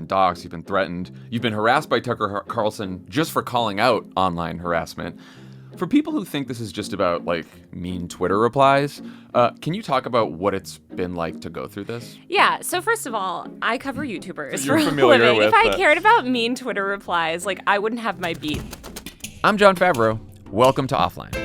been doxxed, you've been threatened, you've been harassed by Tucker Carlson just for calling out online harassment. For people who think this is just about, like, mean Twitter replies, can you talk about what it's been like to go through this? Yeah, so first of all, I cover YouTubers So you're for a familiar living. with If I cared about mean Twitter replies, like, I wouldn't have my beat. I'm Jon Favreau. Welcome to Offline.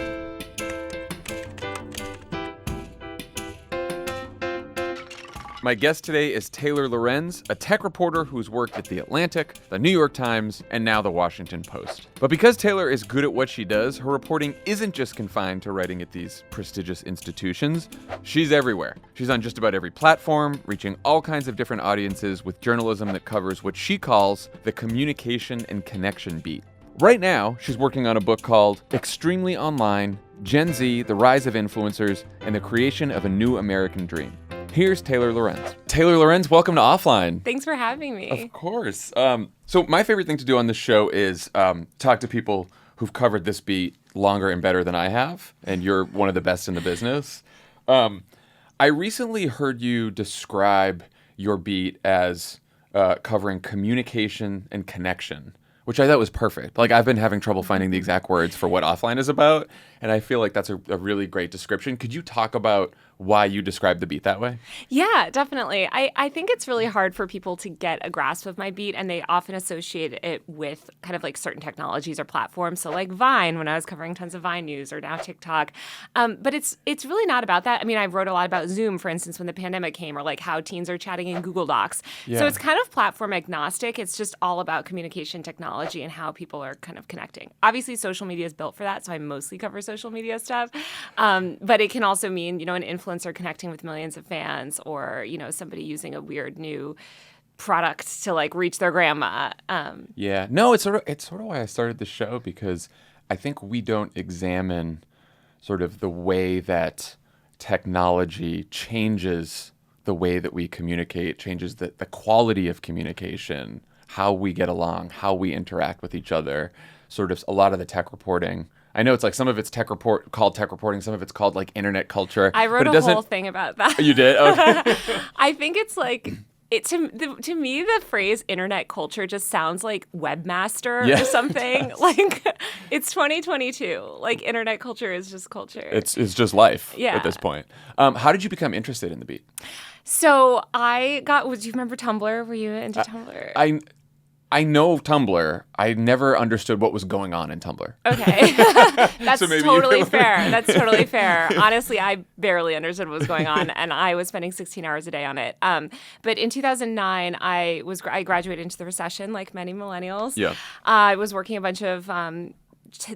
My guest today is Taylor Lorenz, a tech reporter who's worked at The Atlantic, The New York Times, and now The Washington Post. But because Taylor is good at what she does, her reporting isn't just confined to writing at these prestigious institutions. She's everywhere. She's on just about every platform, reaching all kinds of different audiences with journalism that covers what she calls the communication and connection beat. Right now, she's working on a book called Extremely Online, Gen Z, The Rise of Influencers, and the Creation of a New American Dream. Here's Taylor Lorenz. Taylor Lorenz, welcome to Offline. Thanks for having me. Of course. So my favorite thing to do on this show is talk to people who've covered this beat longer and better than I have, and you're one of the best in the business. I recently heard you describe your beat as covering communication and connection, which I thought was perfect. Like, I've been having trouble finding the exact words for what Offline is about, and I feel like that's a really great description. Could you talk about why you describe the beat that way? Yeah, definitely. I think it's really hard for people to get a grasp of my beat, and they often associate it with kind of like certain technologies or platforms. So like Vine, when I was covering tons of Vine news, or now TikTok. But it's really not about that. I mean, I wrote a lot about Zoom, for instance, when the pandemic came, or like how teens are chatting in Google Docs. Yeah. So it's kind of platform agnostic. It's just all about communication technology and how people are kind of connecting. Obviously, social media is built for that, so I mostly cover social media stuff. But it can also mean, an influencer connecting with millions of fans, or, somebody using a weird new product to like reach their grandma. Yeah. No, it's sort of why I started the show, because I think we don't examine sort of the way that technology changes the way that we communicate, changes the quality of communication, how we get along, how we interact with each other, sort of a lot of the tech reporting. I know it's like some of it's called tech reporting, some of it's called like internet culture. I wrote a whole thing about that. You did? Okay. I think it's like, to me, the phrase internet culture just sounds like webmaster or something. Like, it's 2022. Like, internet culture is just culture. It's just life at this point. How did you become interested in the beat? So do you remember Tumblr? Were you into Tumblr? I know Tumblr. I never understood what was going on in Tumblr. Okay. That's totally fair. That's totally fair. Honestly, I barely understood what was going on, and I was spending 16 hours a day on it. But in 2009, I graduated into the recession, like many millennials. Yeah. I was working a bunch of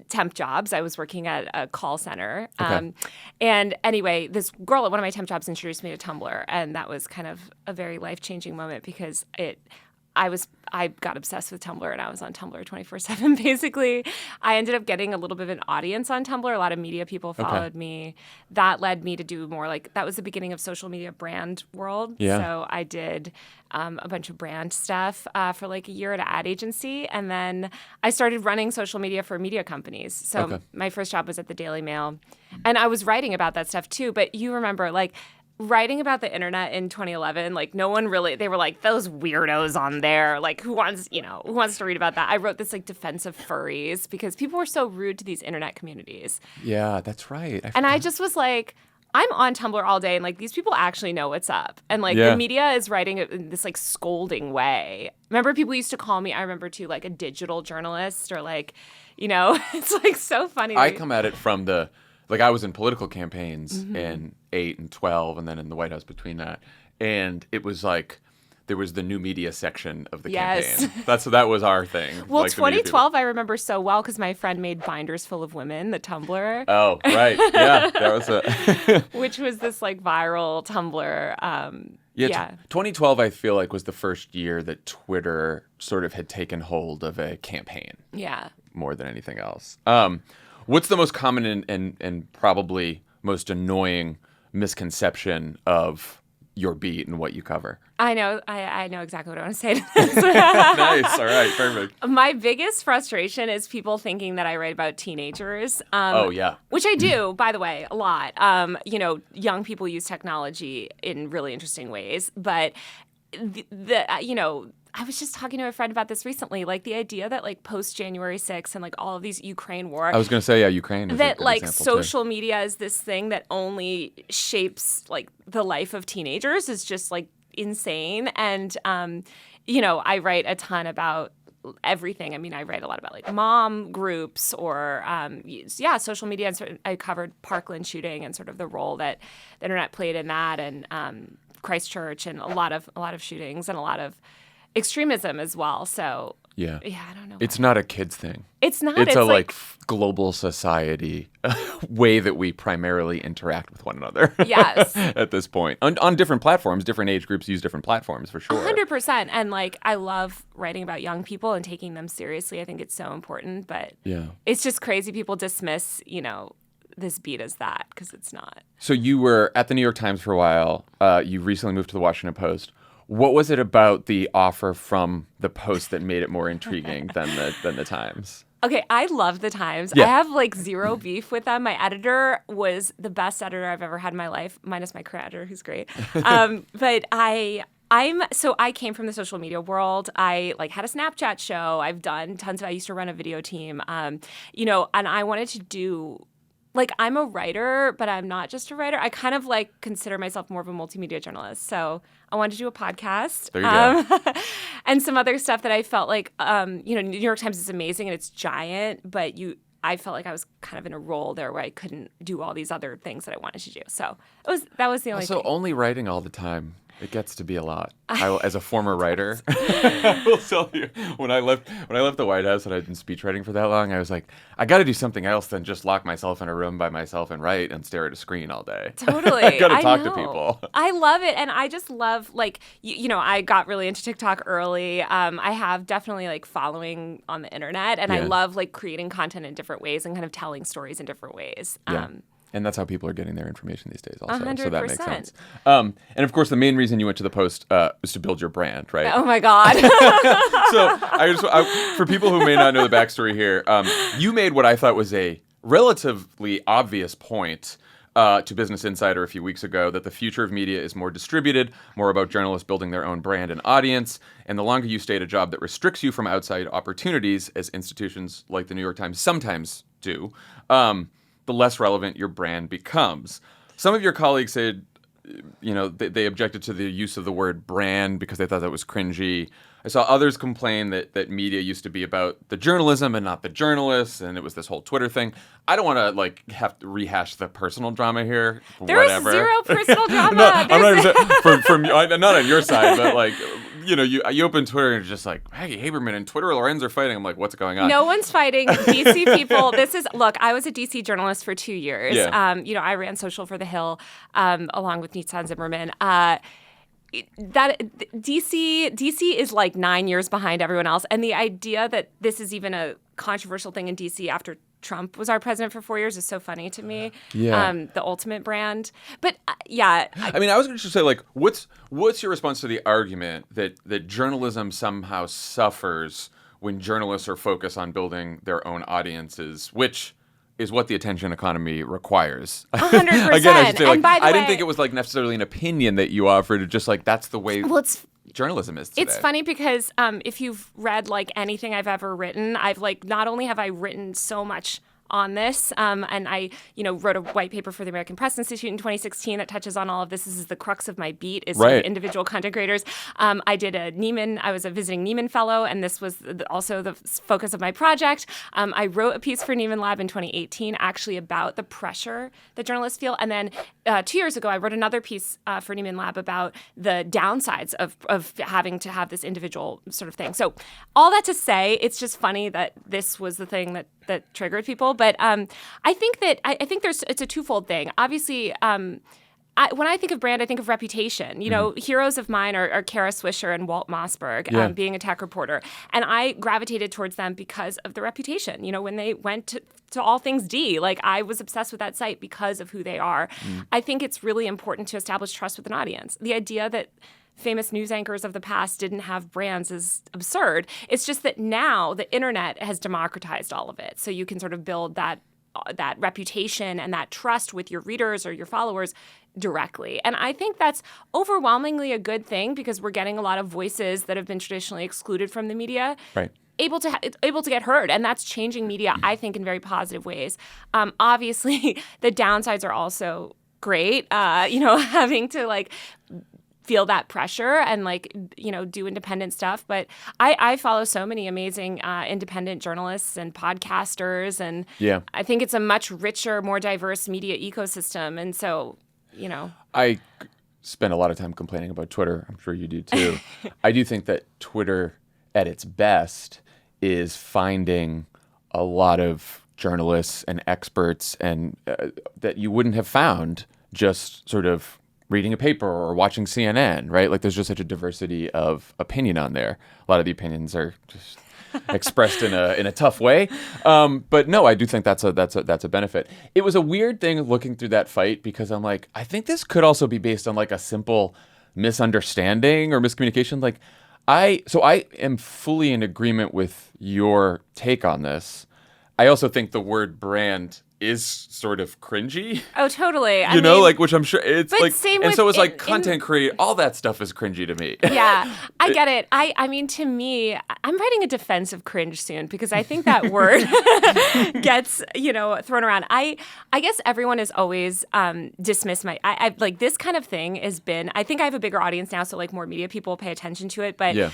temp jobs. I was working at a call center. Okay. And anyway, this girl at one of my temp jobs introduced me to Tumblr, and that was kind of a very life-changing moment, because I got obsessed with Tumblr, and I was on Tumblr 24/7, basically. I ended up getting a little bit of an audience on Tumblr. A lot of media people followed me. That led me to do more that was the beginning of social media brand world. Yeah. So I did a bunch of brand stuff for like a year at an ad agency. And then I started running social media for media companies. So my first job was at the Daily Mail. And I was writing about that stuff too. But you remember, writing about the internet in 2011, no one really, they were like, those weirdos on there, who wants to read about that? I wrote this defense of furries, because people were so rude to these internet communities. Yeah, that's right. I just was like, I'm on Tumblr all day, and these people actually know what's up. And the media is writing it in this scolding way. Remember, people used to call me, I remember too, a digital journalist, or it's so funny. I come at it from I was in political campaigns in 8 and 12, and then in the White House between that. And it was there was the new media section of the campaign. That was our thing. Well, 2012 I remember so well, because my friend made binders full of women, the Tumblr. Oh, right. Yeah, that was which was this viral Tumblr. 2012 I feel was the first year that Twitter sort of had taken hold of a campaign. Yeah. More than anything else. What's the most common and probably most annoying misconception of your beat and what you cover? I know exactly what I want to say to this. Nice. All right. Perfect. My biggest frustration is people thinking that I write about teenagers. Which I do, by the way, a lot. Young people use technology in really interesting ways, but I was just talking to a friend about this recently, like the idea that like post January 6th and like all of these Ukraine war. I was going to say, Ukraine is that a good like example, social media is this thing that only shapes like the life of teenagers is just like insane. And, I write a ton about everything. I mean, I write a lot about like mom groups or social media. And I covered Parkland shooting and sort of the role that the internet played in that, and Christchurch, and a lot of shootings and a lot of extremism as well. So yeah, I don't know. It's not a kids thing. It's not. It's a like global society way that we primarily interact with one another. Yes. At this point, on different platforms, different age groups use different platforms for sure. 100%. And like, I love writing about young people and taking them seriously. I think it's so important. But it's just crazy. People dismiss, this beat as that because it's not. So you were at the New York Times for a while. You recently moved to the Washington Post. What was it about the offer from the Post that made it more intriguing than the Times? Okay, I love the Times. Yeah. I have like zero beef with them. My editor was the best editor I've ever had in my life, minus my career editor, who's great. But I came from the social media world. I like had a Snapchat show. I've done tons of. I used to run a video team. And I wanted to do. Like, I'm a writer, but I'm not just a writer. I kind of, like, consider myself more of a multimedia journalist. So I wanted to do a podcast. There you go. And some other stuff that I felt like, New York Times is amazing and it's giant, but I felt like I was kind of in a role there where I couldn't do all these other things that I wanted to do. So that was the only thing. Also, only writing all the time. It gets to be a lot. As a former writer, I will tell you, when I left the White House and I'd been speechwriting for that long, I was like, I got to do something else than just lock myself in a room by myself and write and stare at a screen all day. Totally. I got to talk to people. I love it. And I just love, like, I got really into TikTok early. I have definitely, like, following on the internet. And I love, like, creating content in different ways and kind of telling stories in different ways. Yeah. And that's how people are getting their information these days also. 100%. So that makes sense. And of course, the main reason you went to the Post was to build your brand, right? Oh my God. So for people who may not know the backstory here, you made what I thought was a relatively obvious point to Business Insider a few weeks ago, that the future of media is more distributed, more about journalists building their own brand and audience. And the longer you stay at a job that restricts you from outside opportunities, as institutions like the New York Times sometimes do, the less relevant your brand becomes. Some of your colleagues said, they objected to the use of the word brand because they thought that was cringy. I saw others complain that media used to be about the journalism and not the journalists, and it was this whole Twitter thing. I don't want to have to rehash the personal drama here. There's whatever. Zero personal drama. I'm not not on your side, but you open Twitter and it's just like, hey, Haberman and Twitter Lorenz are fighting. I'm like, what's going on? No one's fighting. DC people. Look, I was a DC journalist for 2 years. Yeah. I ran social for The Hill along with Nitzan Zimmerman. That DC is like 9 years behind everyone else. And the idea that this is even a controversial thing in DC after Trump was our president for 4 years is so funny to me. Yeah. The ultimate brand. But I was going to just say, like, what's your response to the argument that journalism somehow suffers when journalists are focused on building their own audiences, which is what the attention economy requires. 100%. Again, I should say, I didn't think it was necessarily an opinion that you offered. Just that's the way journalism is today. It's funny because if you've read anything I've ever written, I've not only have I written so much on this, and I wrote a white paper for the American Press Institute in 2016 that touches on all of this. This is the crux of my beat, is right. Individual content creators. I did I was a visiting Nieman fellow, and this was also the focus of my project. I wrote a piece for Nieman Lab in 2018 actually about the pressure that journalists feel, and then 2 years ago I wrote another piece for Nieman Lab about the downsides of having to have this individual sort of thing. So all that to say, it's just funny that this was the thing that triggered people. But I think it's a twofold thing. Obviously, when I think of brand, I think of reputation. Heroes of mine are Kara Swisher and Walt Mossberg, being a tech reporter. And I gravitated towards them because of the reputation. When they went to All Things D, I was obsessed with that site because of who they are. I think it's really important to establish trust with an audience. The idea that famous news anchors of the past didn't have brands is absurd. It's just that now the internet has democratized all of it. So you can sort of build that reputation and that trust with your readers or your followers directly. And I think that's overwhelmingly a good thing because we're getting a lot of voices that have been traditionally excluded from the media. Right. Able to get heard, and that's changing media, I think, in very positive ways. Obviously, the downsides are also great. Having to like feel that pressure and like do independent stuff. But I follow so many amazing independent journalists and podcasters, and I think it's a much richer, more diverse media ecosystem. And so, I spend a lot of time complaining about Twitter. I'm sure you do too. I do think that Twitter, at its best, is finding a lot of journalists and experts and that you wouldn't have found just sort of reading a paper or watching CNN, right? Like there's just such a diversity of opinion on there. A lot of the opinions are just expressed in a tough way. But no, I do think that's a benefit. It was a weird thing looking through that fight because I'm like, I think this could also be based on like a simple misunderstanding or miscommunication. Like I am fully in agreement with your take on this. I also think the word brand is sort of cringy. Oh, totally. Which I'm sure it's like, and so it's like content create, all that stuff is cringy to me. Yeah, I get it. I mean, to me, I'm writing a defense of cringe soon because I think that word gets, thrown around. I guess everyone has always dismissed I like this kind of thing has been, I think I have a bigger audience now, so like more media people pay attention to it. But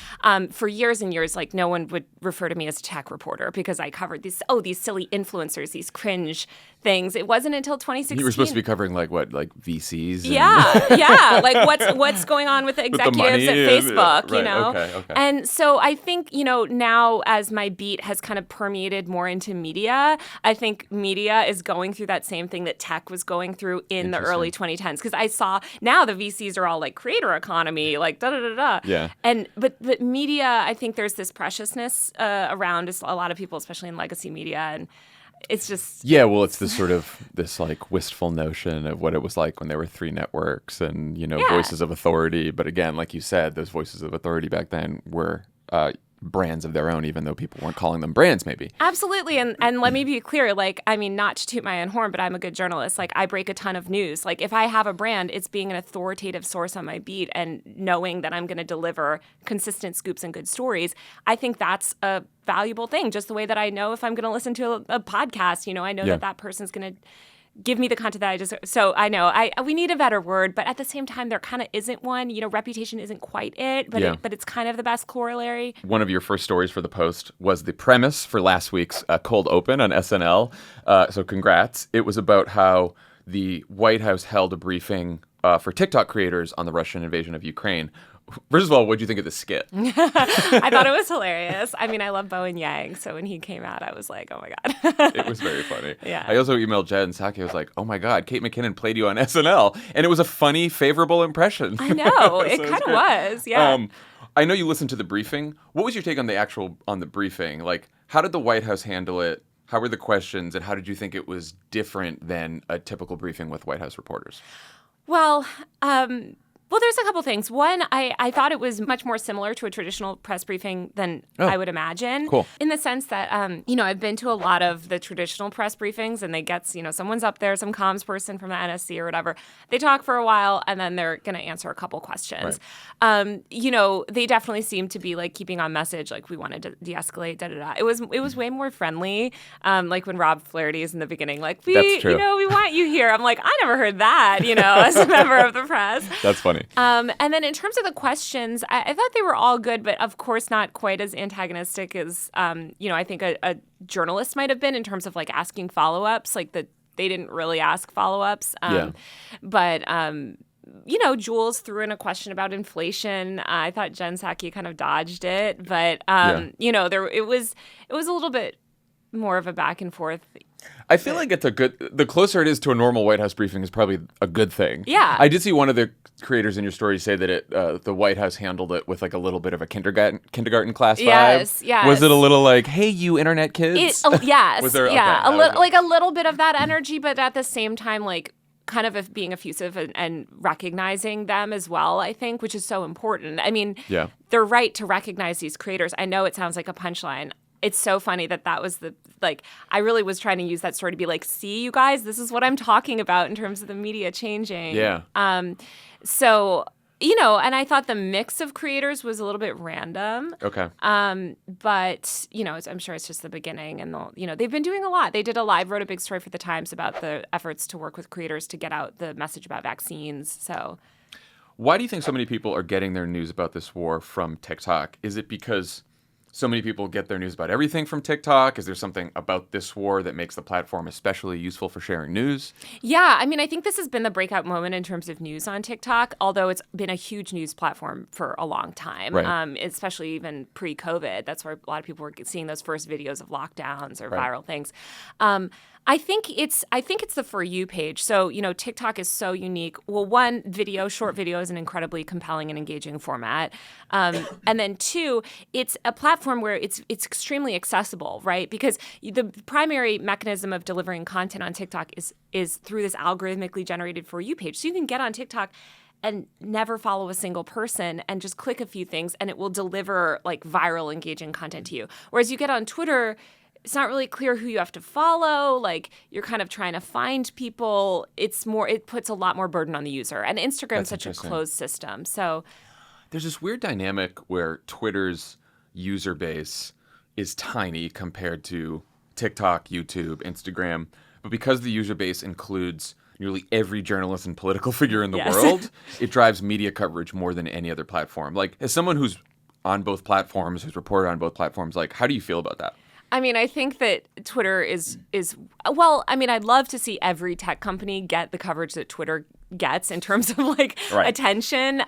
for years and years, like no one would refer to me as a tech reporter because I covered these silly influencers, these cringe things. It wasn't until 2016. You were supposed to be covering like VCs? Yeah. Like what's going on with the executives at Facebook, Okay. And so I think, now as my beat has kind of permeated more into media, I think media is going through that same thing that tech was going through in the early 2010s. Because I saw now the VCs are all like creator economy, like da-da-da-da. Yeah. But media, I think there's this preciousness around a lot of people, especially in legacy media, and it's just... Yeah, well, it's this like wistful notion of what it was like when there were three networks and, voices of authority. But again, like you said, those voices of authority back then were brands of their own, even though people weren't calling them brands, maybe. Absolutely. And let me be clear, not to toot my own horn, but I'm a good journalist. Like, I break a ton of news. Like, if I have a brand, it's being an authoritative source on my beat and knowing that I'm going to deliver consistent scoops and good stories. I think that's a valuable thing, just the way that I know if I'm going to listen to a podcast, I know that person's going to give me the content that I deserve. So I know we need a better word, but at the same time, there kind of isn't one. Reputation isn't quite it, but it's kind of the best corollary. One of your first stories for the Post was the premise for last week's Cold Open on SNL. So congrats. It was about how the White House held a briefing for TikTok creators on the Russian invasion of Ukraine. First of all, what did you think of the skit? I thought it was hilarious. I mean, I love Bowen Yang, so when he came out, I was like, oh my God. It was very funny. Yeah. I also emailed Jed and Saki. I was like, oh my God, Kate McKinnon played you on SNL. And it was a funny, favorable impression. I know. It kind of was. Yeah. I know you listened to the briefing. What was your take on the briefing? Like, how did the White House handle it? How were the questions? And how did you think it was different than a typical briefing with White House reporters? Well, there's a couple things. One, I thought it was much more similar to a traditional press briefing than I would imagine. Cool. In the sense that, I've been to a lot of the traditional press briefings and they get, someone's up there, some comms person from the NSC or whatever. They talk for a while and then they're going to answer a couple questions. Right. They definitely seem to be like keeping on message, like we wanted to de-escalate, da-da-da. It was way more friendly. Like when Rob Flaherty is in the beginning, like, we want you here. I'm like, I never heard that, as a member of the press. That's funny. And then in terms of the questions, I thought they were all good, but of course not quite as antagonistic as, I think a journalist might have been in terms of like asking follow-ups. Like they didn't really ask follow-ups. But Jules threw in a question about inflation. I thought Jen Psaki kind of dodged it, but it was a little bit more of a back and forth. I feel like the closer it is to a normal White House briefing is probably a good thing. Yeah. I did see one of the creators in your story say that the White House handled it with like a little bit of a kindergarten class vibe. Yes. Was it a little like, hey, you internet kids? Yes. Was there, yeah. okay, a little bit of that energy, but at the same time, like, kind of being effusive and recognizing them as well, I think, which is so important. I mean, they're right to recognize these creators. I know it sounds like a punchline. it's so funny that was I really was trying to use that story to be like, see, you guys, this is what I'm talking about in terms of the media changing. Yeah. So, and I thought the mix of creators was a little bit random. Okay. But, I'm sure it's just the beginning, and they've been doing a lot. They wrote a big story for the Times about the efforts to work with creators to get out the message about vaccines. So why do you think so many people are getting their news about this war from TikTok? Is it because so many people get their news about everything from TikTok? Is there something about this war that makes the platform especially useful for sharing news? Yeah, I think this has been the breakout moment in terms of news on TikTok, although it's been a huge news platform for a long time, right. Especially even pre-COVID. That's where a lot of people were seeing those first videos of lockdowns or viral things. I think it's the For You page. So, TikTok is so unique. Well, one, short video is an incredibly compelling and engaging format. And then two, it's a platform where it's extremely accessible, right? Because the primary mechanism of delivering content on TikTok is through this algorithmically generated For You page. So you can get on TikTok and never follow a single person and just click a few things and it will deliver like viral, engaging content to you. Whereas you get on Twitter, it's not really clear who you have to follow. Like, you're kind of trying to find people. It puts a lot more burden on the user. And Instagram's such a closed system. So there's this weird dynamic where Twitter's user base is tiny compared to TikTok, YouTube, Instagram. But because the user base includes nearly every journalist and political figure in the world, it drives media coverage more than any other platform. Like, as someone who's on both platforms, who's reported on both platforms, like, how do you feel about that? I think that Twitter is well, I'd love to see every tech company get the coverage that Twitter gets in terms of attention.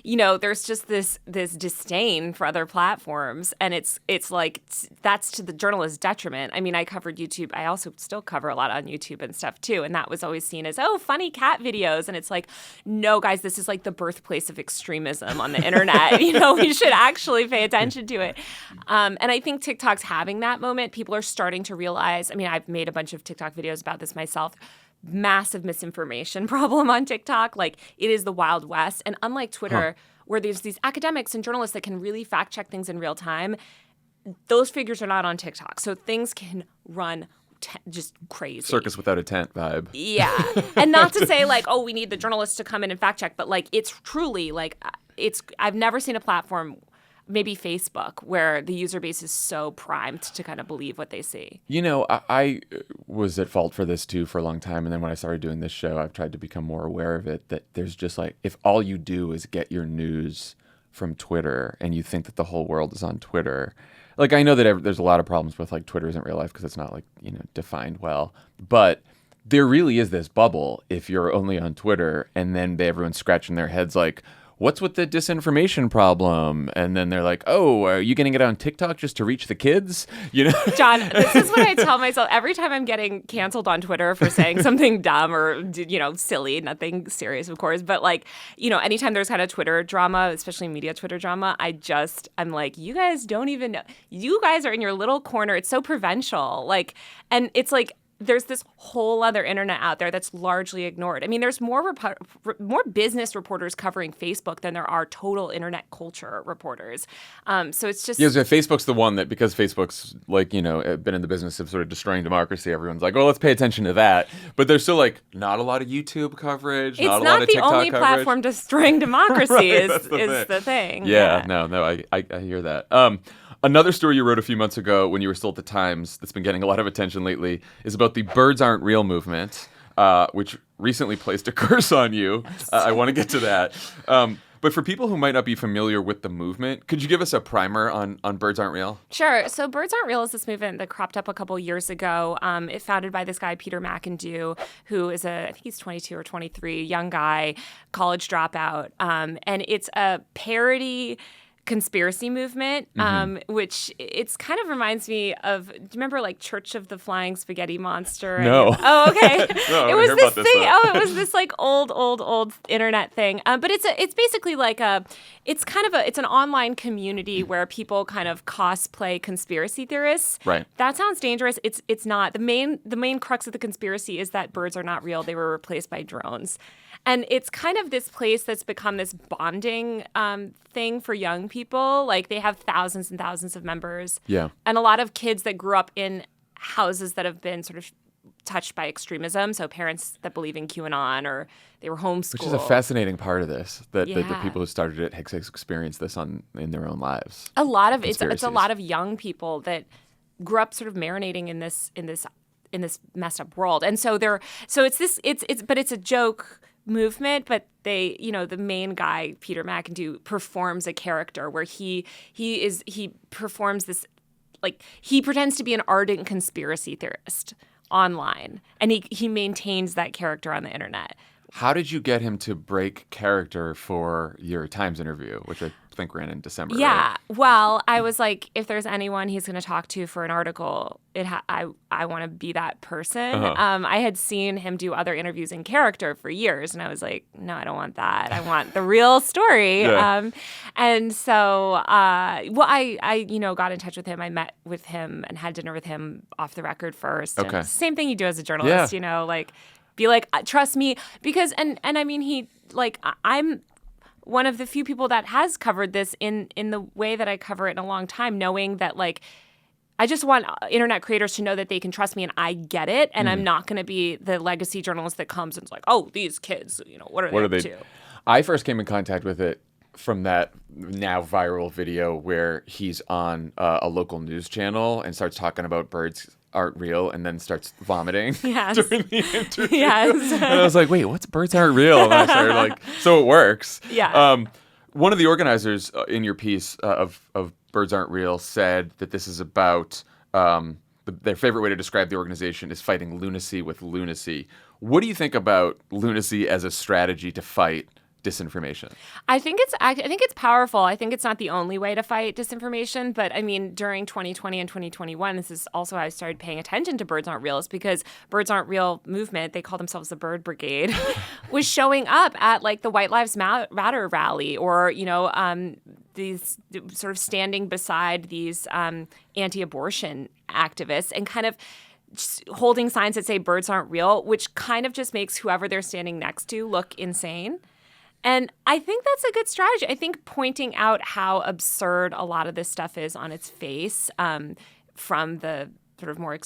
There's just this disdain for other platforms, and it's like that's to the journalist's detriment. I covered YouTube. I also still cover a lot on YouTube and stuff too, and that was always seen as funny cat videos, and it's like, no, guys, this is like the birthplace of extremism on the internet. We should actually pay attention to it. And I think TikTok's having that moment. People are starting to realize. I've made a bunch of TikTok videos about this myself. Massive misinformation problem on TikTok. Like, it is the Wild West. And unlike Twitter, where there's these academics and journalists that can really fact check things in real time, those figures are not on TikTok. So things can run just crazy. Circus without a tent vibe. Yeah. And not to say we need the journalists to come in and fact check, but it's truly I've never seen a platform, maybe Facebook, where the user base is so primed to kind of believe what they see. I was at fault for this too for a long time. And then when I started doing this show, I've tried to become more aware of it, that there's just if all you do is get your news from Twitter and you think that the whole world is on Twitter. I know that there's a lot of problems with Twitter isn't real life because it's not defined well. But there really is this bubble if you're only on Twitter, and then everyone's scratching their heads what's with the disinformation problem? And then they're like, oh, are you getting it on TikTok just to reach the kids? John, this is what I tell myself every time I'm getting canceled on Twitter for saying something dumb or, silly, nothing serious, of course. But anytime there's kind of Twitter drama, especially media Twitter drama, I'm like, you guys don't even know. You guys are in your little corner. It's so provincial. And it's there's this whole other internet out there that's largely ignored. There's more business reporters covering Facebook than there are total internet culture reporters. So it's just... Yeah, so Facebook's the one that, because Facebook's been in the business of sort of destroying democracy, everyone's like, oh, let's pay attention to that. But there's still not a lot of YouTube coverage, not a lot of TikTok coverage. It's not the only platform destroying democracy right, is the thing. Yeah, no, I hear that. Another story you wrote a few months ago when you were still at the Times that's been getting a lot of attention lately is about the Birds Aren't Real movement, which recently placed a curse on you. I want to get to that. But for people who might not be familiar with the movement, could you give us a primer on Birds Aren't Real? Sure. So Birds Aren't Real is this movement that cropped up a couple years ago. It's founded by this guy, Peter McIndoe, who is I think he's 22 or 23, young guy, college dropout. And it's a parody conspiracy movement, which it's kind of reminds me of, do you remember Church of the Flying Spaghetti Monster? No. Oh, okay. No, it was this thing. It was this old internet thing. But it's basically it's an online community where people kind of cosplay conspiracy theorists. Right. That sounds dangerous. It's not. The main crux of the conspiracy is that birds are not real. They were replaced by drones. And it's kind of this place that's become this bonding thing for young people. people. Like, they have thousands and thousands of members. Yeah. And a lot of kids that grew up in houses that have been sort of touched by extremism. So parents that believe in QAnon, or they were homeschooled. Which is a fascinating part of this, that the Yeah. people who started it have experienced this in their own lives. A lot of it's Conspiracies. a lot of young people that grew up sort of marinating in this messed up world. And so it's a joke movement, but they, the main guy, Peter McIntyre, performs a character where he performs this, like, he pretends to be an ardent conspiracy theorist online, and he maintains that character on the internet. How did you get him to break character for your Times interview, which I think ran in December? Yeah. Right? Well, I was like, if there's anyone he's going to talk to for an article, I want to be that person. I had seen him do other interviews in character for years, and I was like, no, I don't want that. I want the real story. Yeah. And so, I got in touch with him. I met with him and had dinner with him off the record first. Okay. And same thing you do as a journalist, like, be like, trust me, because and I mean, I'm one of the few people that has covered this in the way that I cover it in a long time, knowing that, like, I just want internet creators to know that they can trust me and I get it, and I'm not going to be the legacy journalist that comes and is like, oh, these kids, what are they up to? I first came in contact with it from that now viral video where he's on a local news channel and starts talking about birds aren't real, and then starts vomiting during the interview. Yes. And I was like, wait, what's birds aren't real? And I started like, so it works. Yeah. One of the organizers in your piece of Birds Aren't Real said that this is about their favorite way to describe the organization is fighting lunacy with lunacy. What do you think about lunacy as a strategy to fight disinformation? I think it's powerful. I think it's not the only way to fight disinformation, but I mean, during 2020 and 2021, this is also how I started paying attention to Birds Aren't Real, is because Birds Aren't Real movement, they call themselves the Bird Brigade, was showing up at, like, the White Lives Matter rally, or these sort of standing beside these anti-abortion activists and kind of just holding signs that say birds aren't real, which kind of just makes whoever they're standing next to look insane. And I think that's a good strategy. I think pointing out how absurd a lot of this stuff is on its face, from the sort of more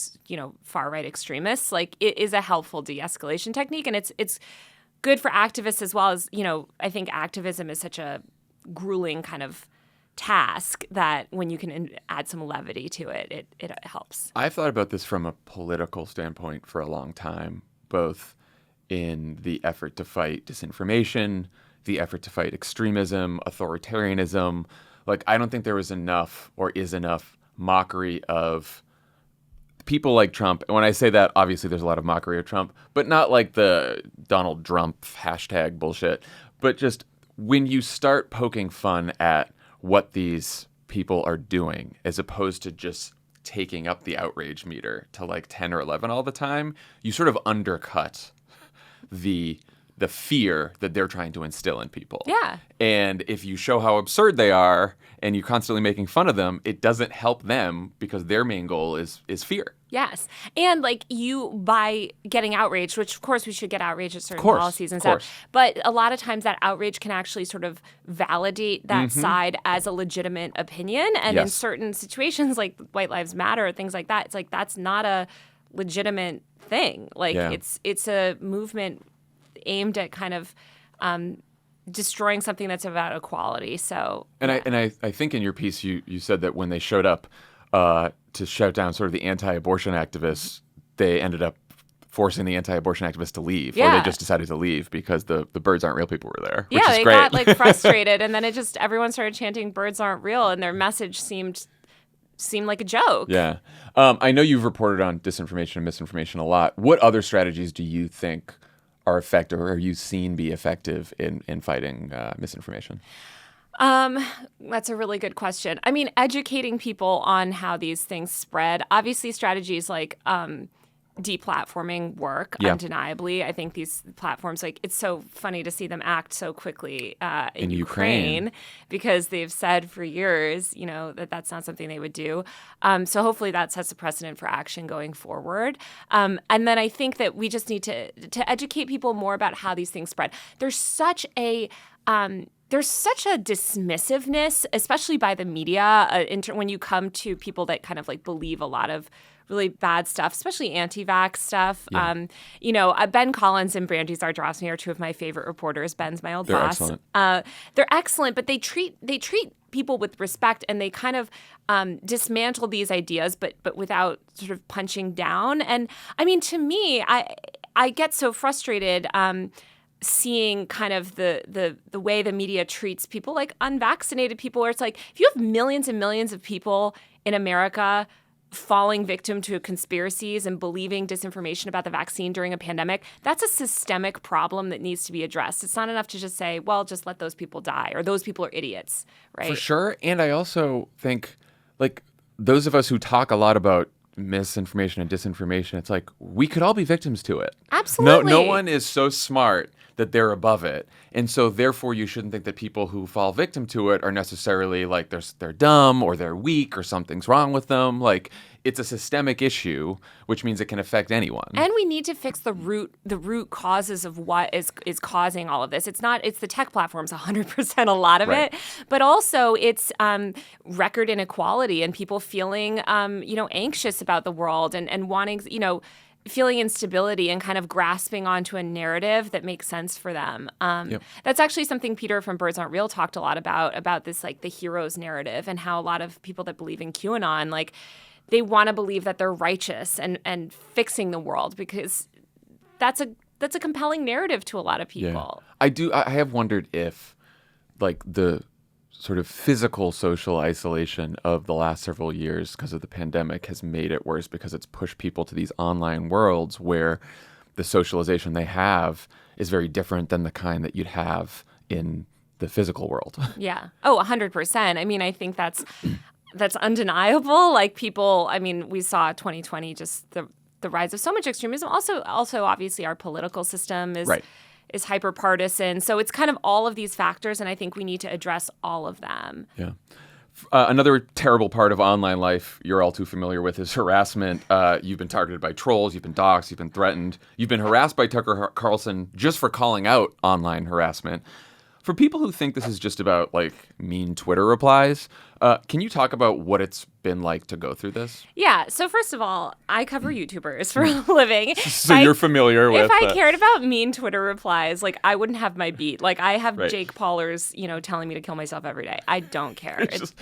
far-right extremists, like, it is a helpful de-escalation technique, and it's good for activists as well. As I think activism is such a grueling kind of task that when you can add some levity to it, it helps. I've thought about this from a political standpoint for a long time, both in the effort to fight disinformation, the effort to fight extremism, authoritarianism. Like, I don't think there was enough or is enough mockery of people like Trump. And when I say that, obviously there's a lot of mockery of Trump, but not like the Donald Trump hashtag bullshit. But just when you start poking fun at what these people are doing, as opposed to just taking up the outrage meter to like 10 or 11 all the time, you sort of undercut the fear that they're trying to instill in people. Yeah. And if you show how absurd they are and you're constantly making fun of them, it doesn't help them, because their main goal is fear. Yes. And, like, you, by getting outraged, which of course we should get outraged at certain policies and stuff, but a lot of times that outrage can actually sort of validate that side as a legitimate opinion. And in certain situations, like White Lives Matter, things like that, it's like, that's not a legitimate thing. Like, it's a movement aimed at kind of destroying something that's about equality. So, and I think in your piece you said that when they showed up to shout down sort of the anti-abortion activists, they ended up forcing the anti-abortion activists to leave, or they just decided to leave because the birds aren't real people were there. Which is they great. got like frustrated, and then everyone started chanting "birds aren't real," and their message seemed like a joke. Yeah, I know you've reported on disinformation and misinformation a lot. What other strategies do you think are effective, or have you seen be effective in fighting misinformation? That's a really good question. I mean, educating people on how these things spread. Obviously, strategies like deplatforming work undeniably. I think these platforms, like, it's so funny to see them act so quickly in Ukraine, because they've said for years, that that's not something they would do. So hopefully that sets a precedent for action going forward. And then I think that we just need to educate people more about how these things spread. There's such a there's such a dismissiveness, especially by the media, when you come to people that kind of like believe a lot of really bad stuff, especially anti-vax stuff. Yeah. Ben Collins and Brandy Zardrosny are two of my favorite reporters. Ben's my old boss. Excellent. They're excellent, but they treat people with respect, and they kind of dismantle these ideas, but without sort of punching down. And I mean, to me, I get so frustrated seeing kind of the way the media treats people like unvaccinated people, where it's like, if you have millions and millions of people in America falling victim to conspiracies and believing disinformation about the vaccine during a pandemic, that's a systemic problem that needs to be addressed. It's not enough to just say, well, just let those people die, or those people are idiots, right? For sure. And I also think, like, those of us who talk a lot about misinformation and disinformation, it's like, we could all be victims to it. Absolutely. No one is so smart that they're above it. And so therefore you shouldn't think that people who fall victim to it are necessarily like they're dumb or they're weak or something's wrong with them. Like, it's a systemic issue, which means it can affect anyone. And we need to fix the root causes of what is causing all of this. It's the tech platforms 100%, a lot of Right. it, but also it's record inequality and people feeling anxious about the world and wanting, feeling instability and kind of grasping onto a narrative that makes sense for them. That's actually something Peter from Birds Aren't Real talked a lot about this, like the hero's narrative, and how a lot of people that believe in QAnon, like, they want to believe that they're righteous and fixing the world, because that's a compelling narrative to a lot of people. Yeah. I have wondered if, like, the sort of physical social isolation of the last several years because of the pandemic has made it worse, because it's pushed people to these online worlds where the socialization they have is very different than the kind that you'd have in the physical world. Yeah. Oh, 100%. I mean, I think that's undeniable. Like, people, I mean, we saw 2020, just the rise of so much extremism. Also, obviously, our political system is Right. is hyper-partisan. So it's kind of all of these factors, and I think we need to address all of them. Yeah. Another terrible part of online life you're all too familiar with is harassment. You've been targeted by trolls, you've been doxxed, you've been threatened. You've been harassed by Tucker Carlson just for calling out online harassment. For people who think this is just about, like, mean Twitter replies, can you talk about what it's been like to go through this? Yeah. So first of all, I cover YouTubers for a living. So you're familiar with... If I cared about mean Twitter replies, like, I wouldn't have my beat. Like, I have Right. Jake Paulers, telling me to kill myself every day. I don't care. It's just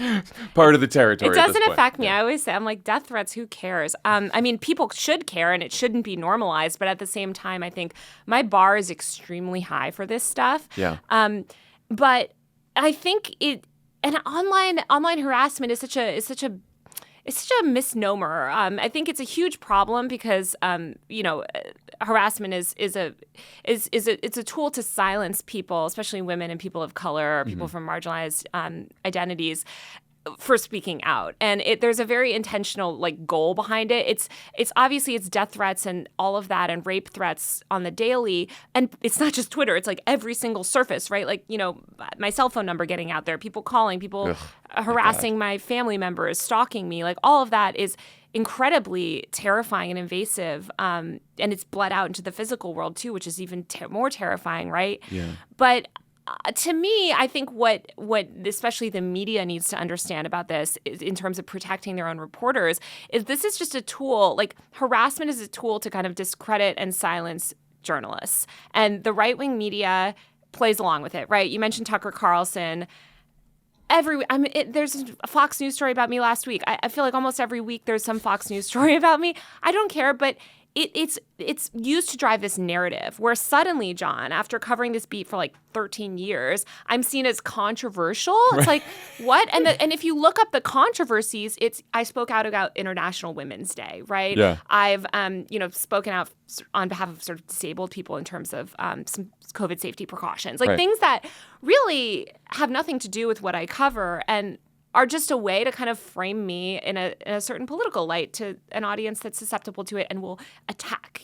part of the territory. It doesn't at this point. affect me. Yeah. I always say, I'm like, death threats, who cares? I mean, people should care, and it shouldn't be normalized. But at the same time, I think my bar is extremely high for this stuff. Yeah. But I think online harassment is such a misnomer. I think it's a huge problem because harassment is a tool to silence people, especially women and people of color, or people from marginalized identities, for speaking out. And there's a very intentional, like, goal behind it. It's obviously it's death threats and all of that, and rape threats on the daily. And it's not just Twitter, it's like every single surface, right? Like, my cell phone number getting out there, people calling, people harassing my family members, stalking me. Like, all of that is incredibly terrifying and invasive. And it's bled out into the physical world too, which is even more terrifying, right? Yeah. But to me, I think what especially the media needs to understand about this is, in terms of protecting their own reporters, is this is just a tool. Like, harassment is a tool to kind of discredit and silence journalists. And the right-wing media plays along with it, right? You mentioned Tucker Carlson. There's a Fox News story about me last week. I feel like almost every week there's some Fox News story about me. I don't care, but it's used to drive this narrative where suddenly, Jon, after covering this beat for like 13 years, I'm seen as controversial. It's like, what? And if you look up the controversies, I spoke out about International Women's Day, right? Yeah. I've spoken out on behalf of sort of disabled people in terms of some COVID safety precautions, like Right. things that really have nothing to do with what I cover and are just a way to kind of frame me in a certain political light to an audience that's susceptible to it and will attack,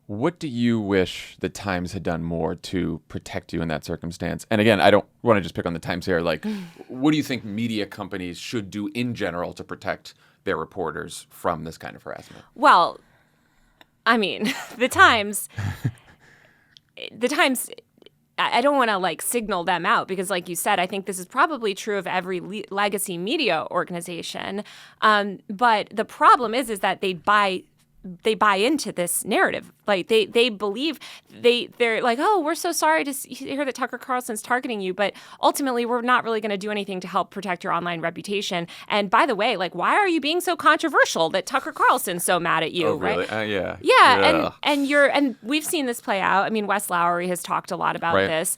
What do you wish the Times had done more to protect you in that circumstance? And again, I don't want to just pick on the Times here. Like, what do you think media companies should do in general to protect their reporters from this kind of harassment? Well, I mean, the Times I don't want to like signal them out because, like you said, I think this is probably true of every legacy media organization. But the problem is that they buy into this narrative. Like they believe they're like, oh, we're so sorry to hear that Tucker Carlson's targeting you, but ultimately we're not really going to do anything to help protect your online reputation. And by the way, like, why are you being so controversial that Tucker Carlson's so mad at you? Oh, really? Right? Yeah. Yeah, and we've seen this play out. I mean, Wes Lowery has talked a lot about this.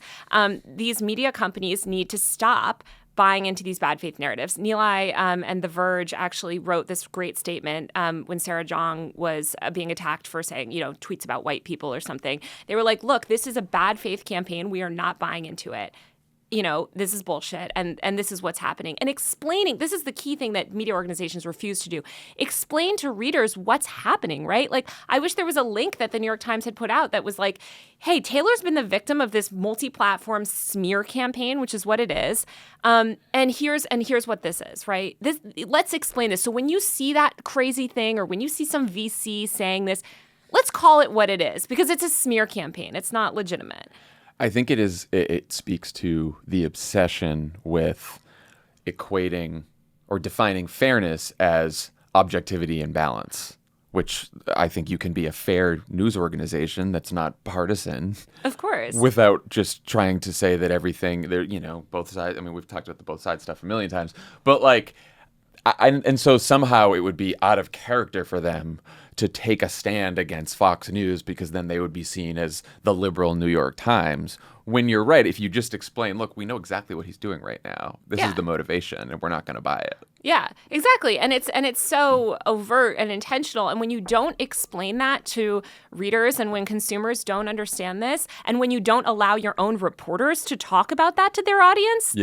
These media companies need to stop buying into these bad faith narratives. Nilay and The Verge actually wrote this great statement when Sarah Jong was being attacked for saying, tweets about white people or something. They were like, look, this is a bad faith campaign. We are not buying into it. This is bullshit, and this is what's happening. And explaining, this is the key thing that media organizations refuse to do. Explain to readers what's happening, right? Like, I wish there was a link that the New York Times had put out that was like, hey, Taylor's been the victim of this multi-platform smear campaign, which is what it is. And here's what this is, right? Let's explain this. So when you see that crazy thing, or when you see some VC saying this, let's call it what it is, because it's a smear campaign. It's not legitimate. I think it speaks to the obsession with equating or defining fairness as objectivity and balance, which I think you can be a fair news organization that's not partisan. Of course. Without just trying to say that everything, both sides, I mean, we've talked about the both sides stuff a million times, but like, and so somehow it would be out of character for them to take a stand against Fox News, because then they would be seen as the liberal New York Times. When you're right, if you just explain, look, we know exactly what he's doing right now. This is the motivation, and we're not going to buy it. Yeah, exactly. And it's so overt and intentional. And when you don't explain that to readers, and when consumers don't understand this, and when you don't allow your own reporters to talk about that to their audience,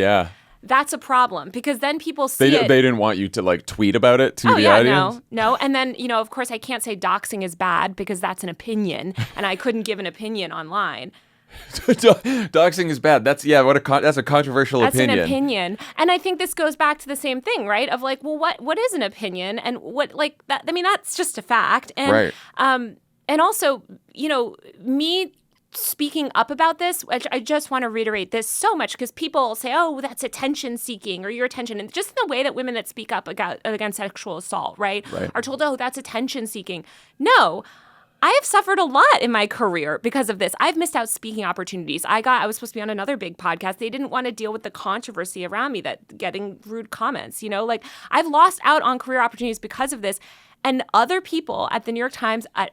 that's a problem, because then people see it. They didn't want you to like tweet about it to the audience? No. And then, of course, I can't say doxing is bad because that's an opinion, and I couldn't give an opinion online. Doxing is bad. That's a controversial opinion. That's an opinion. And I think this goes back to the same thing, right? Of like, well, what is an opinion? And what, like, that, I mean, that's just a fact. And, right. And also, me speaking up about this, I just want to reiterate this so much, because people say, oh, that's attention seeking, or your attention. And just in the way that women that speak up against sexual assault, right, are told, oh, that's attention seeking. No, I have suffered a lot in my career because of this. I've missed out speaking opportunities. I was supposed to be on another big podcast. They didn't want to deal with the controversy around me, that getting rude comments, like I've lost out on career opportunities because of this. And other people at the New York Times, at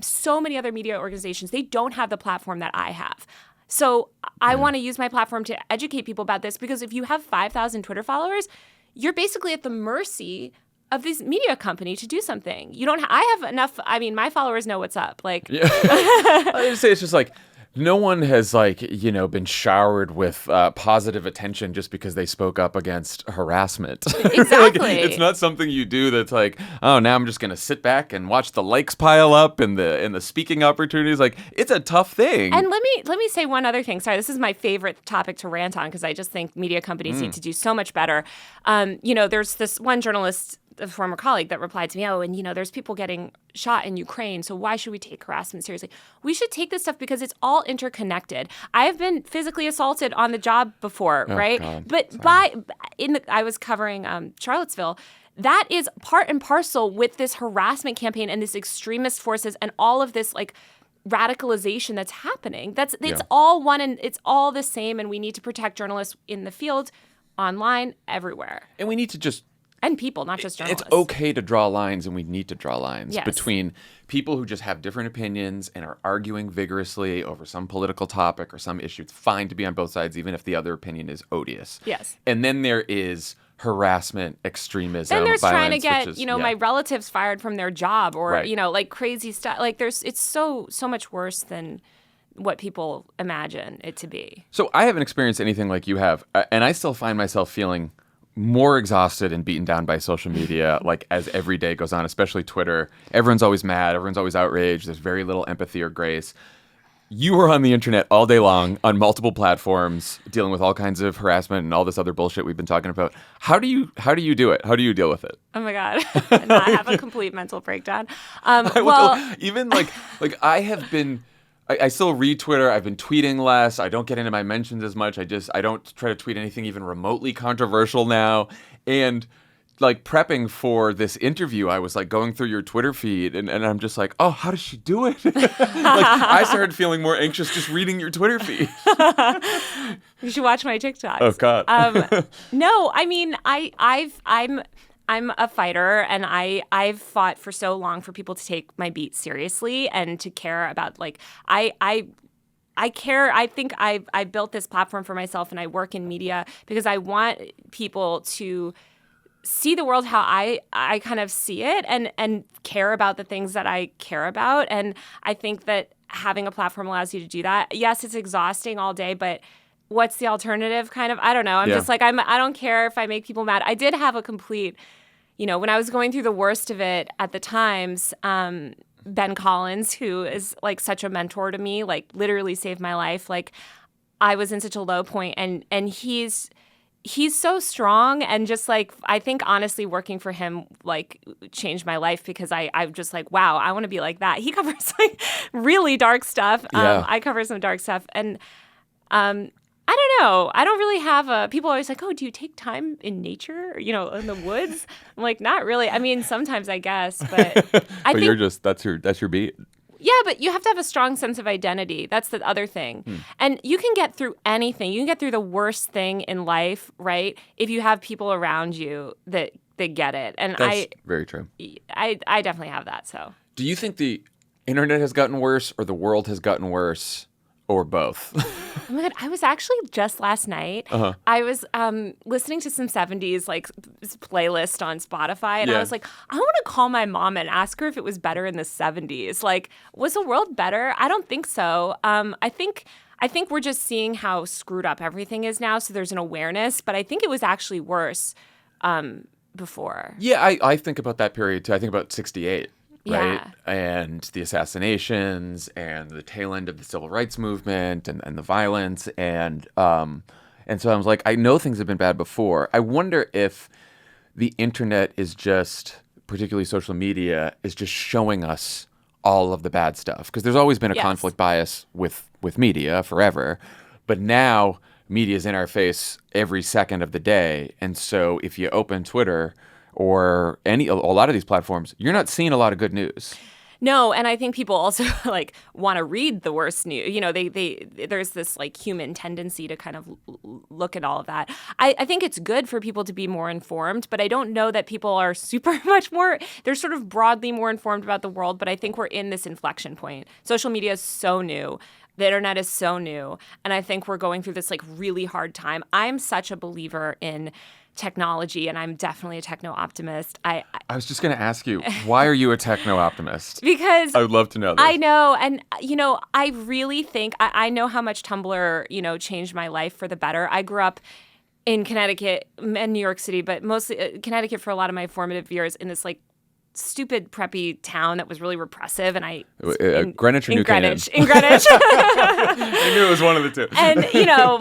so many other media organizations, they don't have the platform that I have. So I want to use my platform to educate people about this, because if you have 5,000 Twitter followers, you're basically at the mercy of this media company to do something. I have enough. I mean, my followers know what's up. Like, I would say it's just like, no one has been showered with positive attention just because they spoke up against harassment. Exactly. It's not something you do that's like, oh, now I'm just going to sit back and watch the likes pile up and the speaking opportunities. Like, it's a tough thing. And let me say one other thing. Sorry, this is my favorite topic to rant on, because I just think media companies need to do so much better. There's this one journalist, a former colleague, that replied to me, oh, and there's people getting shot in Ukraine, so why should we take harassment seriously? We should take this stuff because it's all interconnected. I have been physically assaulted on the job before, right? God. But I was covering Charlottesville. That is part and parcel with this harassment campaign and this extremist forces and all of this like radicalization that's happening. It's all one, and it's all the same, and we need to protect journalists in the field, online, everywhere. And we need to just and people, not just journalists. It's okay to draw lines, and we need to draw lines between people who just have different opinions and are arguing vigorously over some political topic or some issue. It's fine to be on both sides, even if the other opinion is odious. Yes. And then there is harassment, extremism, then there's violence, trying to get, my relatives fired from their job, or, like crazy stuff. Like it's so much worse than what people imagine it to be. So I haven't experienced anything like you have, and I still find myself feeling more exhausted and beaten down by social media, like as every day goes on, especially Twitter. Everyone's always mad. Everyone's always outraged. There's very little empathy or grace. You are on the internet all day long on multiple platforms, dealing with all kinds of harassment and all this other bullshit we've been talking about. How do you do it? How do you deal with it? Oh my God. I have a complete mental breakdown. Even like I have been I still read Twitter. I've been tweeting less. I don't get into my mentions as much. I don't try to tweet anything even remotely controversial now. And like prepping for this interview, I was like going through your Twitter feed and I'm just like, oh, how does she do it? Like I started feeling more anxious just reading your Twitter feed. You should watch my TikToks. Oh God. No, I mean, I'm a fighter, and I've fought for so long for people to take my beat seriously and to care about, like, I care. I think I built this platform for myself, and I work in media because I want people to see the world how I kind of see it and care about the things that I care about. And I think that having a platform allows you to do that. Yes, it's exhausting all day, but what's the alternative kind of? I don't know. I'm just like, I don't care if I make people mad. I did have a complete, when I was going through the worst of it at the Times, Ben Collins, who is like such a mentor to me, like literally saved my life. Like I was in such a low point, and he's so strong, and just like, I think honestly working for him like changed my life because I'm just like, wow, I want to be like that. He covers like really dark stuff. I cover some dark stuff, and I don't know. I don't really have people are always like, oh, do you take time in nature, in the woods? I'm like, not really. I mean, sometimes I guess, but I think you're just, that's your beat. Yeah, but you have to have a strong sense of identity. That's the other thing. And you can get through anything. You can get through the worst thing in life, right? If you have people around you that get it. And that's very true. I definitely have that. So, do you think the internet has gotten worse or the world has gotten worse? Or both? Oh my God, I was actually just last night, I was listening to some 70s like playlist on Spotify, and I was like, I want to call my mom and ask her if it was better in the 70s. Like, was the world better? I don't think so. I think we're just seeing how screwed up everything is now, so there's an awareness, but I think it was actually worse before. Yeah, I think about that period too. I think about 68. Right. Yeah. And the assassinations and the tail end of the civil rights movement and the violence. And so I was like, I know things have been bad before. I wonder if the internet is just, particularly social media, is just showing us all of the bad stuff. Because there's always been a conflict bias with media forever. But now media is in our face every second of the day. And so if you open Twitter or a lot of these platforms, you're not seeing a lot of good news. No, and I think people also like want to read the worst news. There's this like human tendency to kind of look at all of that. I think it's good for people to be more informed, but I don't know that people are super much more. They're sort of broadly more informed about the world, but I think we're in this inflection point. Social media is so new. The internet is so new, and I think we're going through this like really hard time. I'm such a believer in technology, and I'm definitely a techno-optimist. I was just going to ask you, why are you a techno-optimist? Because I would love to know this. I know, and I really think I know how much Tumblr changed my life for the better. I grew up in Connecticut and New York City, but mostly Connecticut for a lot of my formative years in this like stupid preppy town that was really repressive, and Greenwich or New Canaan? In Greenwich. I knew it was one of the two. And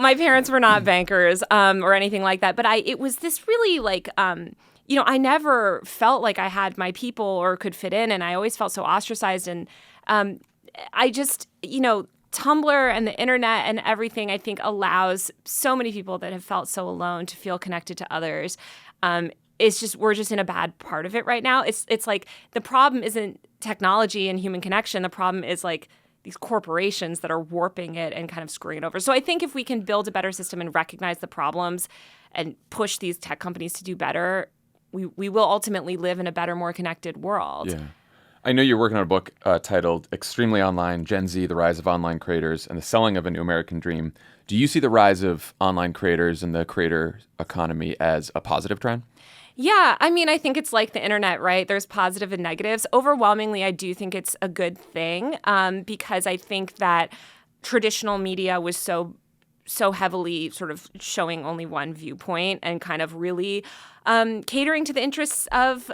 my parents were not bankers or anything like that, but it was this really like I never felt like I had my people or could fit in, and I always felt so ostracized, and I just Tumblr and the internet and everything, I think, allows so many people that have felt so alone to feel connected to others. It's just, we're just in a bad part of it right now. It's like the problem isn't technology and human connection. The problem is like these corporations that are warping it and kind of screwing it over. So I think if we can build a better system and recognize the problems and push these tech companies to do better, we will ultimately live in a better, more connected world. Yeah. I know you're working on a book titled Extremely Online, Gen Z, The Rise of Online Creators and the Selling of a New American Dream. Do you see the rise of online creators and the creator economy as a positive trend? Yeah, I mean, I think it's like the internet, right? There's positive and negatives. Overwhelmingly, I do think it's a good thing because I think that traditional media was so heavily sort of showing only one viewpoint and kind of really catering to the interests of,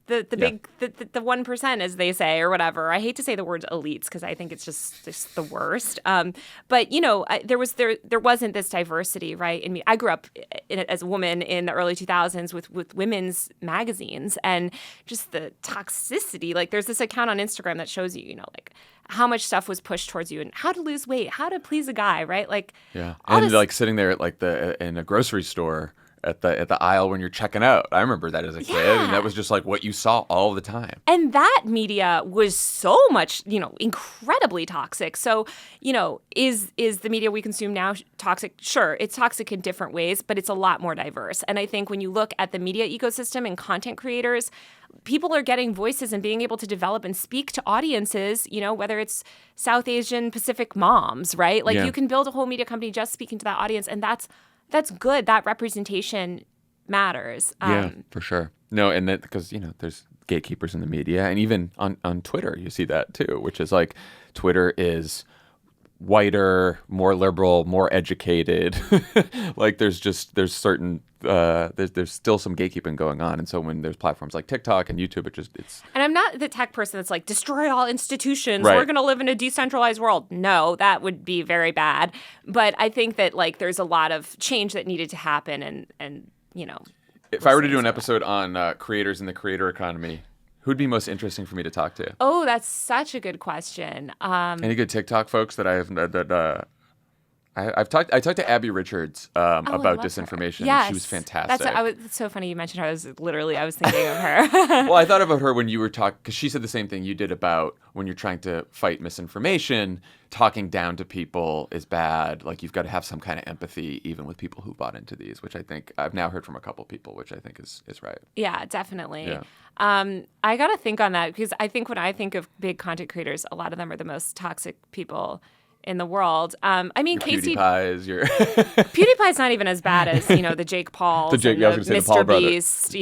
the big the 1%, as they say, or whatever. I hate to say the words elites because I think it's just the worst. But there wasn't this diversity, right? I grew up as a woman in the early 2000s with women's magazines, and just the toxicity. Like, there's this account on Instagram that shows you, like, how much stuff was pushed towards you and how to lose weight, how to please a guy, right? Like, and like sitting there at like in a grocery store. At the aisle when you're checking out. I remember that as a kid, and that was just like what you saw all the time. And that media was so much, incredibly toxic. So, is the media we consume now toxic? Sure, it's toxic in different ways, but it's a lot more diverse. And I think when you look at the media ecosystem and content creators, people are getting voices and being able to develop and speak to audiences, whether it's South Asian Pacific moms, right? Like, you can build a whole media company just speaking to that audience, and that's good. That representation matters. Yeah, for sure. No, and that because there's gatekeepers in the media, and even on Twitter you see that too, which is like Twitter is whiter, more liberal, more educated. Like there's certain there's still some gatekeeping going on, and so when there's platforms like TikTok and YouTube, it's. And I'm not the tech person that's like, destroy all institutions. Right. We're going to live in a decentralized world. No, that would be very bad. But I think that like there's a lot of change that needed to happen, and If I were to do an episode on creators in the creator economy, who'd be most interesting for me to talk to? Oh, that's such a good question. Any good TikTok folks that I talked to Abby Richards about disinformation. Yes. And she was fantastic. It's so funny you mentioned her. I was thinking of her. Well, I thought about her when you were talking, because she said the same thing you did about when you're trying to fight misinformation, talking down to people is bad. Like, you've got to have some kind of empathy even with people who bought into these, which I think I've now heard from a couple people, which I think is right. Yeah, definitely. Yeah. I got to think on that, because I think when I think of big content creators, a lot of them are the most toxic people in the world. Casey PewDiePie's not even as bad as the Jake Pauls, the Mr. Beast.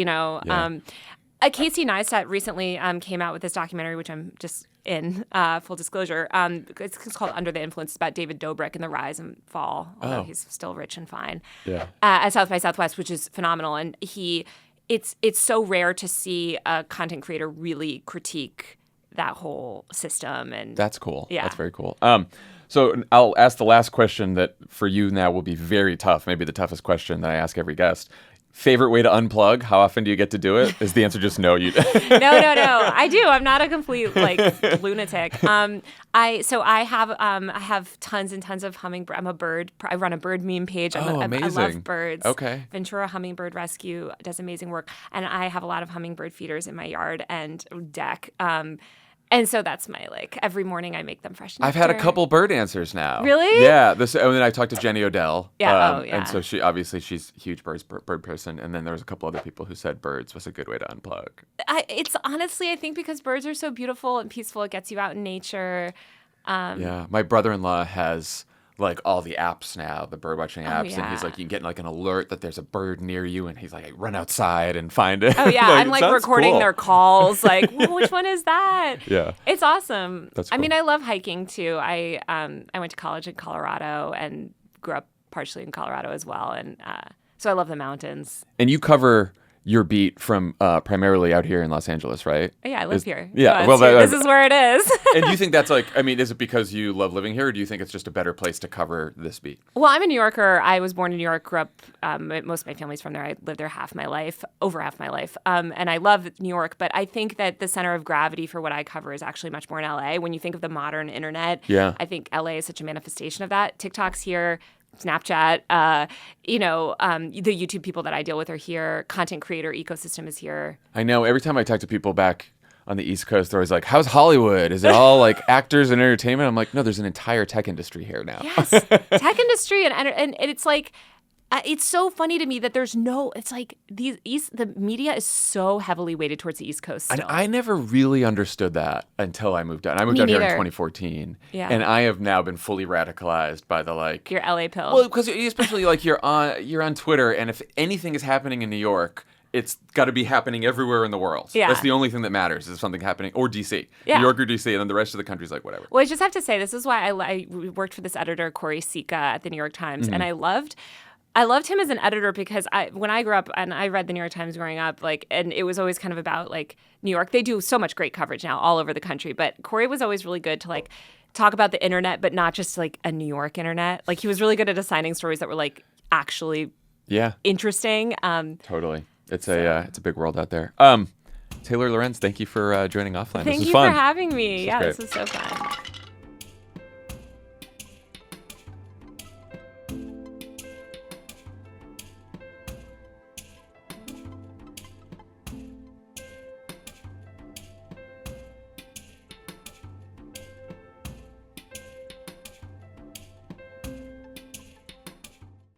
Casey Neistat recently came out with this documentary, which I'm just in full disclosure. It's called Under the Influence. It's about David Dobrik and the rise and fall, although he's still rich and fine. Yeah. At South by Southwest, which is phenomenal, and it's so rare to see a content creator really critique that whole system, and that's cool. Yeah, that's very cool. So I'll ask the last question that for you now will be very tough, maybe the toughest question that I ask every guest. Favorite way to unplug? How often do you get to do it? Is the answer just no? No. I do. I'm not a complete lunatic. I have tons and tons of hummingbird. I'm a bird. I run a bird meme page. Amazing. I love birds. Okay. Ventura Hummingbird Rescue does amazing work, and I have a lot of hummingbird feeders in my yard and deck. And so that's my every morning I make them fresh. I've had a couple bird answers now. Really? Yeah. And then I talked to Jenny Odell. Yeah. And so she's a huge bird person. And then there was a couple other people who said birds was a good way to unplug. It's honestly, I think because birds are so beautiful and peaceful, it gets you out in nature. Yeah. My brother-in-law has all the apps now, the bird watching apps, and he's you get an alert that there's a bird near you, and he's I run outside and find it. Oh yeah, I'm recording cool. their calls. Which one is that? Yeah, it's awesome. That's cool. I mean, I love hiking too. I went to college in Colorado and grew up partially in Colorado as well, and so I love the mountains. And you cover your beat from primarily out here in Los Angeles, right? Yeah, I live here. Yeah, this is where it is. And do you think that's is it because you love living here, or do you think it's just a better place to cover this beat? Well, I'm a New Yorker. I was born in New York, grew up, most of my family's from there. I lived there over half my life. And I love New York, but I think that the center of gravity for what I cover is actually much more in LA. When you think of the modern internet, I think LA is such a manifestation of that. TikTok's here. Snapchat, the YouTube people that I deal with are here. Content creator ecosystem is here. I know. Every time I talk to people back on the East Coast, they're always like, how's Hollywood? Is it all actors and entertainment? I'm like, no, there's an entire tech industry here now. Yes, tech industry. And it's it's so funny to me that there's the media is so heavily weighted towards the East Coast still. And I never really understood that until I moved down. I moved down here in 2014. Yeah. And I have now been fully radicalized by the your LA pill. Well, because especially you're on Twitter, and if anything is happening in New York, it's got to be happening everywhere in the world. Yeah. That's the only thing that matters is something happening, or DC. Yeah. New York or DC, and then the rest of the country's whatever. Well, I just have to say, this is why I worked for this editor, Corey Sika, at the New York Times, and I loved I loved him as an editor because when I grew up and I read the New York Times growing up, like, and it was always kind of about like New York. They do so much great coverage now all over the country, but Corey was always really good to like talk about the internet, but not just like a New York internet. Like he was really good at assigning stories that were like actually interesting. Totally. It's a big world out there. Taylor Lorenz, thank you for joining Offline. Thank this was you fun. for having me. This This was so fun.